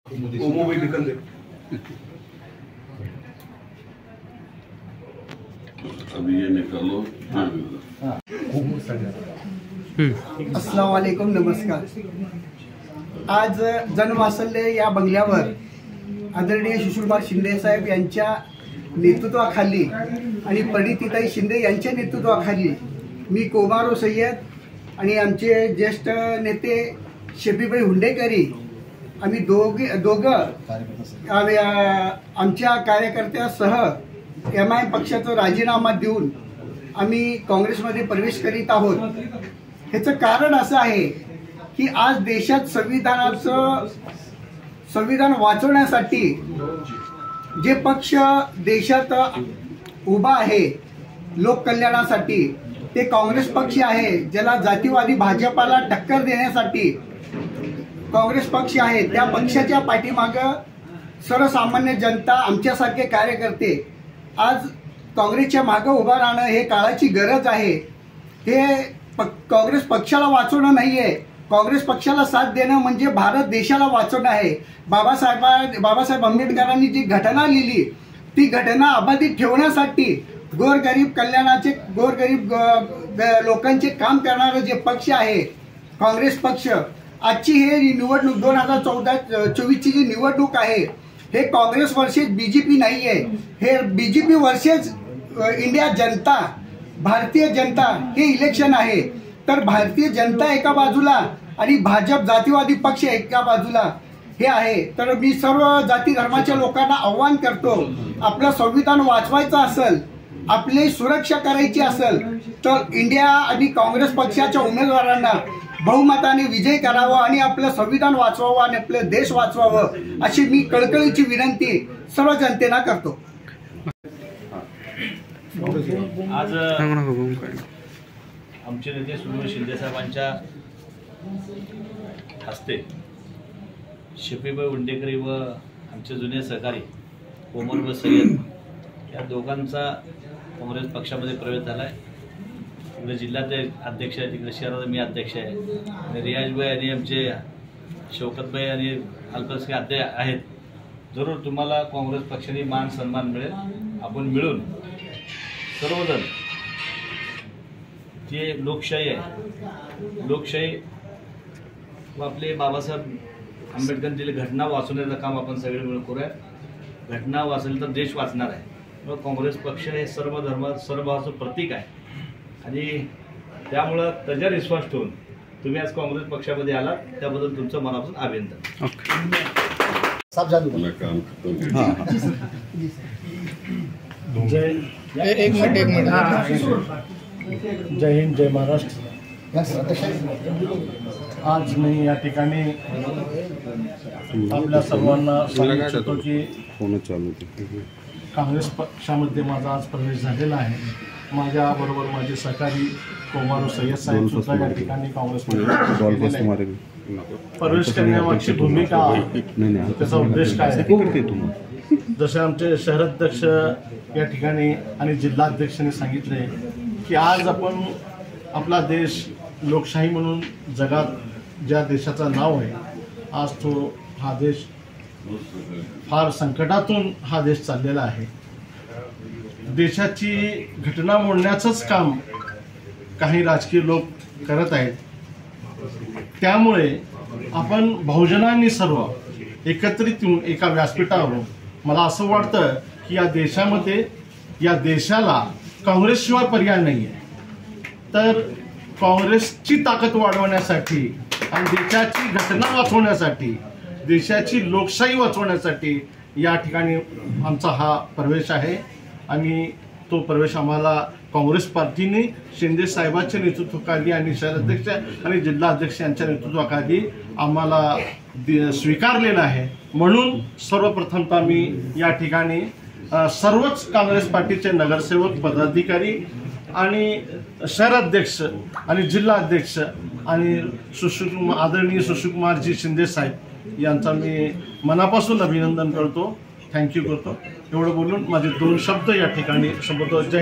वो मोबाइल निकल दे। अभी ये निकालो। अस्सलाम वालेकुम, नमस्कार। आज जनवासल्य या बंगल्यावर आदरणीय सुशीलकुमार शिंदे साहेब यांच्या नेतृत्वाखाली आणि परिणितीताई शिंदे यांच्या नेतृत्वाखाली मी कोमारो सय्यद आणि आमचे ज्येष्ठ नेते शफीभाई हुंडेकरी आम्ही दोघं आमच्या कार्यकर्त्यासह MIM पक्षाचा राजीनामा देऊन आम्ही काँग्रेसमध्ये प्रवेश करीत आहोत। ह्याचं कारण असं आहे की आज देशात संविधान वाचवण्यासाठी जे पक्ष देशात उभा आहे लोककल्याणासाठी ते काँग्रेस पक्ष आहे। ज्याला जातीवादी भाजपाला टक्कर देण्यासाठी काँग्रेस पक्ष आहे, त्या पक्षाच्या पाठीमागं सर्वसामान्य जनता आमच्यासारखे कार्यकर्ते आज काँग्रेसच्या मागे उभा राहणं हे काळाची गरज आहे। हे काँग्रेस पक्षाला वाचवणं नाहीये, काँग्रेस पक्षाला साथ देणं म्हणजे भारत देशाला वाचवणं आहे। बाबासाहेब आंबेडकरांनी जी घटना लिहिली ती घटना अबाधित ठेवण्यासाठी गोरगरीब कल्याणाचे लोकांचे काम करणारे जे पक्ष आहे काँग्रेस पक्ष, आजची हे निवडणूक 2024 ची जी निवडणूक आहे हे काँग्रेस वर्सेस BJP नाहीये, हे BJP वर्सेस इंडिया जनता, भारतीय जनता हे इलेक्शन आहे। तर भारतीय जनता एका बाजूला आणि भाजप जातीवादी पक्ष एका बाजूला हे आहे। तर मी सर्व जाती धर्माच्या लोकांना आव्हान करतो, आपलं संविधान वाचवायचं असेल, आपली सुरक्षा करायची असेल तर इंडिया आणि काँग्रेस पक्षाच्या उमेदवारांना बहुमताने विजय करावा आणि आपलं संविधान वाचवावं आणि आपलं देश वाचवावं अशी मी कळकळीची विनंती सर्व जनतेला करतो। आज आमचे नेते सुशीलकुमार शिंदे साहेबांच्या हस्ते शफीभाई हुंडेकरी व आमचे जुने सहकारी कोमर व सय्यद या दोघांचा काँग्रेस पक्षामध्ये प्रवेश झाला आहे। इकडे जिल्ह्याचे अध्यक्ष आहे, तिकडे शहराचा मी अध्यक्ष आहे आणि रियाजभाई आणि आमचे शौकतभाई आणि अल्पसंख्य अध्यक्ष आहेत। जरूर तुम्हाला काँग्रेस पक्षाने मान सन्मान मिळेल। आपण मिळून सर्वजण जे लोकशाही आहे, लोकशाही व आपले बाबासाहेब आंबेडकरांची घटना वाचवण्याचं काम आपण सगळे मिळून करूया। घटना वाचली तर देश वाचणार आहे। मग काँग्रेस पक्ष हे सर्व धर्म सर्वभावाचं प्रतीक आहे आणि त्यामुळं त्याच्यावर विश्वास ठेवून तुम्ही आज काँग्रेस पक्षामध्ये आलात त्याबद्दल तुमचं मनापासून अभिनंदन। एक मिनिट जय हिंद, जय महाराष्ट्र। आज मी या ठिकाणी आपल्या सर्वांना सांगू इच्छितो की काँग्रेस पक्षामध्ये माझा आज प्रवेश झालेला आहे। माझ्याबरोबर माझे सहकारी कोमारो सय्यद साहेब सुद्धा या ठिकाणी काँग्रेसमध्ये प्रवेश करण्यामागची भूमिका, त्याचा उद्देश काय आहे, जसे आमचे शहराध्यक्ष या ठिकाणी आणि जिल्हाध्यक्षांनी सांगितले की आज आपण आपला देश लोकशाही म्हणून जगात ज्या देशाचं नाव आहे, आज हा देश फार संकटातून हा देश चाललेला आहे। देशाची घटना मोडण्याचंच काम काही राजकीय लोक करत आहेत। त्यामुळे आपण बहुजनांनी सर्व एकत्रित येऊन एका व्यासपीठावर, मला असं वाटतं की या देशामध्ये या देशाला काँग्रेसशिवाय पर्याय नाही आहे। तर काँग्रेसची ताकद वाढवण्यासाठी आणि देशाची घटना वाचवण्यासाठी, देशाची लोकशाही वाचवण्यासाठी या ठिकाणी आमचा हा प्रवेश आहे आणि तो प्रवेश आम्हाला काँग्रेस पार्टीने शिंदे साहेबांच्या नेतृत्वाखाली आणि शहराध्यक्ष आणि जिल्हाध्यक्ष यांच्या नेतृत्वाखाली आम्हाला स्वीकारलेला आहे। म्हणून सर्वप्रथमतः मी या ठिकाणी सर्वच काँग्रेस पार्टीचे नगरसेवक, पदाधिकारी आणि शहराध्यक्ष आणि जिल्हाध्यक्ष आणि आदरणीय सुशीलकुमारजी शिंदे साहेब यांचा मी मनापासून अभिनंदन करतो, थँक्यू करतो। एवढं बोलून माझे 2 शब्द या ठिकाणी संबोधतो।